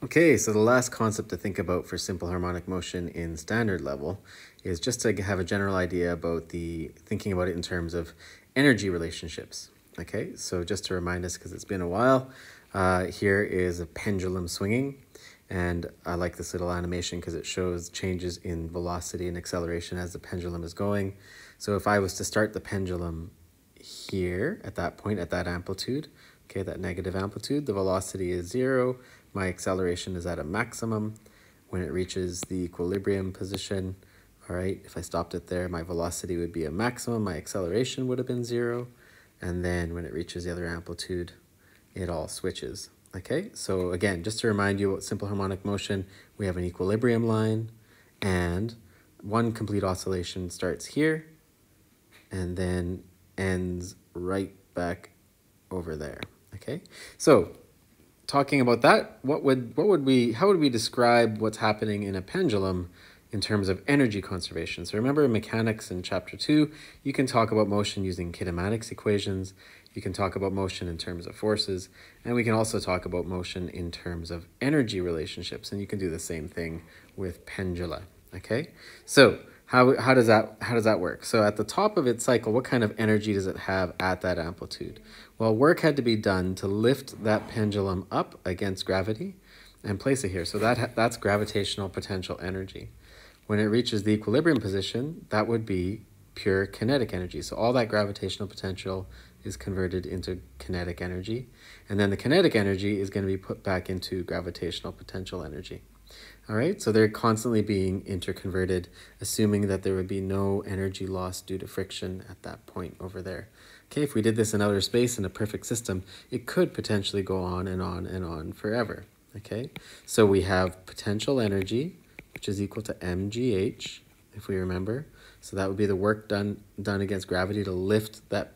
Okay, so the last concept to think about for simple harmonic motion in standard level is just to have a general idea about thinking about it in terms of energy relationships. Okay, so just to remind us, because it's been a while, here is a pendulum swinging, and I like this little animation because it shows changes in velocity and acceleration as the pendulum is going. So if I was to start the pendulum here at that point, at that amplitude, okay, that negative amplitude, the velocity is 0, my acceleration is at a maximum. When it reaches the equilibrium position, all right, if I stopped it there, my velocity would be a maximum, my acceleration would have been 0, and then when it reaches the other amplitude, it all switches. Okay, so again, just to remind you about simple harmonic motion, we have an equilibrium line, and one complete oscillation starts here, and then ends right back over there. Okay, so talking about that, how would we describe what's happening in a pendulum in terms of energy conservation? So remember in mechanics in chapter 2, you can talk about motion using kinematics equations, you can talk about motion in terms of forces, and we can also talk about motion in terms of energy relationships, and you can do the same thing with pendula. Okay, so how does that work? So at the top of its cycle, what kind of energy does it have at that amplitude? Well, work had to be done to lift that pendulum up against gravity and place it here. So that's gravitational potential energy. When it reaches the equilibrium position, that would be pure kinetic energy. So all that gravitational potential is converted into kinetic energy. And then the kinetic energy is going to be put back into gravitational potential energy. All right, so they're constantly being interconverted, assuming that there would be no energy loss due to friction at that point over there. Okay, if we did this in outer space in a perfect system, it could potentially go on and on and on forever. Okay, so we have potential energy, which is equal to mgh, if we remember. So that would be the work done against gravity to lift that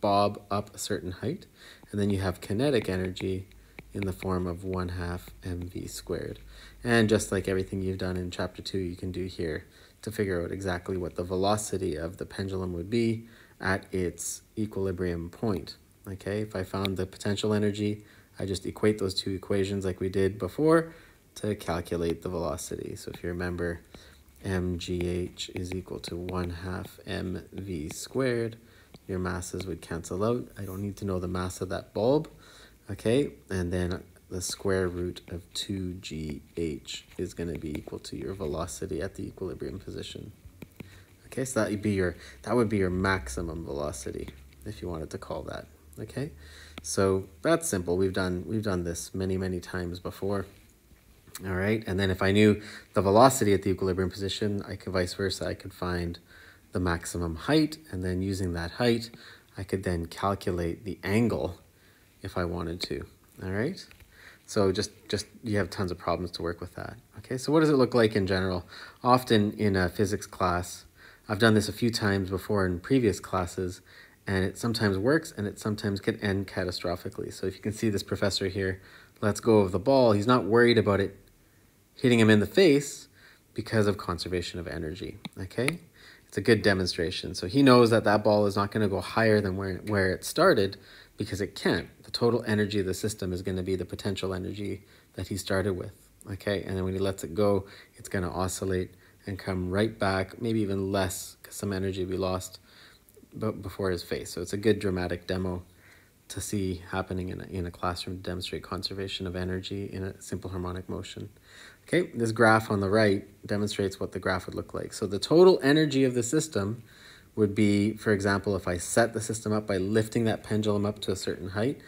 bob up a certain height. And then you have kinetic energy in the form of 1/2 mv squared. And just like everything you've done in chapter 2, you can do here to figure out exactly what the velocity of the pendulum would be at its equilibrium point. Okay, if I found the potential energy, I just equate those two equations like we did before to calculate the velocity. So if you remember, mgh is equal to 1/2 mv squared. Your masses would cancel out. I don't need to know the mass of that bulb. Okay, and then the square root of 2gh is going to be equal to your velocity at the equilibrium position. Okay, so that would be your maximum velocity, if you wanted to call that. Okay, so that's simple. We've done this many times before. All right, and then if I knew the velocity at the equilibrium position, I could vice versa. I could find the maximum height, and then using that height, I could then calculate the angle if I wanted to. All right, so just you have tons of problems to work with that. Okay, so what does it look like in general? Often in a physics class, I've done this a few times before in previous classes, and it sometimes works and it sometimes can end catastrophically. So if you can see this professor here lets go of the ball, he's not worried about it hitting him in the face because of conservation of energy. Okay, it's a good demonstration. So he knows that that ball is not going to go higher than where it started, because it can't. The total energy of the system is going to be the potential energy that he started with. Okay, and then when he lets it go, it's going to oscillate and come right back, maybe even less, because some energy will be lost before his face. So it's a good dramatic demo to see happening in a classroom to demonstrate conservation of energy in a simple harmonic motion. Okay, this graph on the right demonstrates what the graph would look like. So the total energy of the system would be, for example, if I set the system up by lifting that pendulum up to a certain height,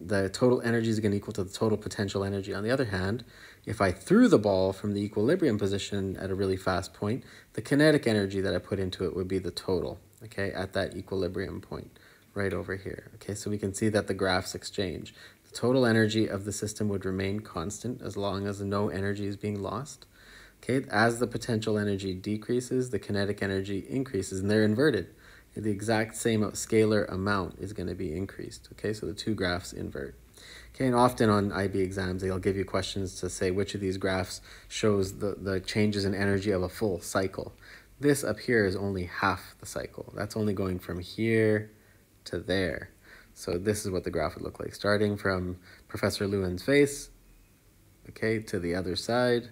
the total energy is going to equal to the total potential energy. On the other hand, if I threw the ball from the equilibrium position at a really fast point, the kinetic energy that I put into it would be the total, okay, at that equilibrium point right over here. Okay, so we can see that the graphs exchange. The total energy of the system would remain constant as long as no energy is being lost. Okay, as the potential energy decreases, the kinetic energy increases, and they're inverted. The exact same scalar amount is going to be increased. Okay, so the two graphs invert. Okay, and often on IB exams, they'll give you questions to say which of these graphs shows the changes in energy of a full cycle. This up here is only half the cycle. That's only going from here to there. So this is what the graph would look like, starting from Professor Lewin's face okay, to the other side,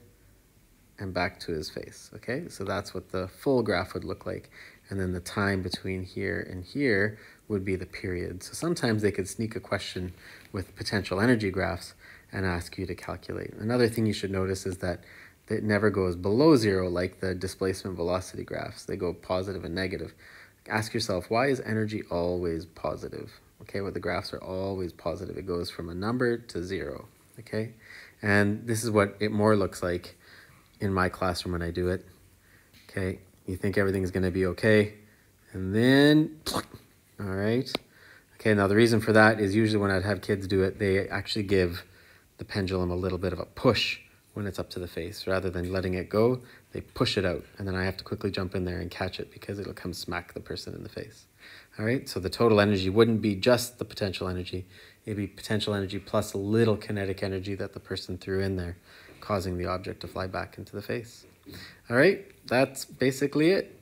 and back to his face, okay? So that's what the full graph would look like. And then the time between here and here would be the period. So sometimes they could sneak a question with potential energy graphs and ask you to calculate. Another thing you should notice is that it never goes below zero like the displacement velocity graphs. They go positive and negative. Ask yourself, why is energy always positive? Okay, well, the graphs are always positive. It goes from a number to zero, okay? And this is what it more looks like in my classroom when I do it. Okay, you think everything's going to be okay, and then, all right. Okay, now the reason for that is usually when I'd have kids do it, they actually give the pendulum a little bit of a push when it's up to the face. Rather than letting it go, they push it out, and then I have to quickly jump in there and catch it because it'll come smack the person in the face. All right, so the total energy wouldn't be just the potential energy. It'd be potential energy plus a little kinetic energy that the person threw in there, causing the object to fly back into the face. All right, that's basically it.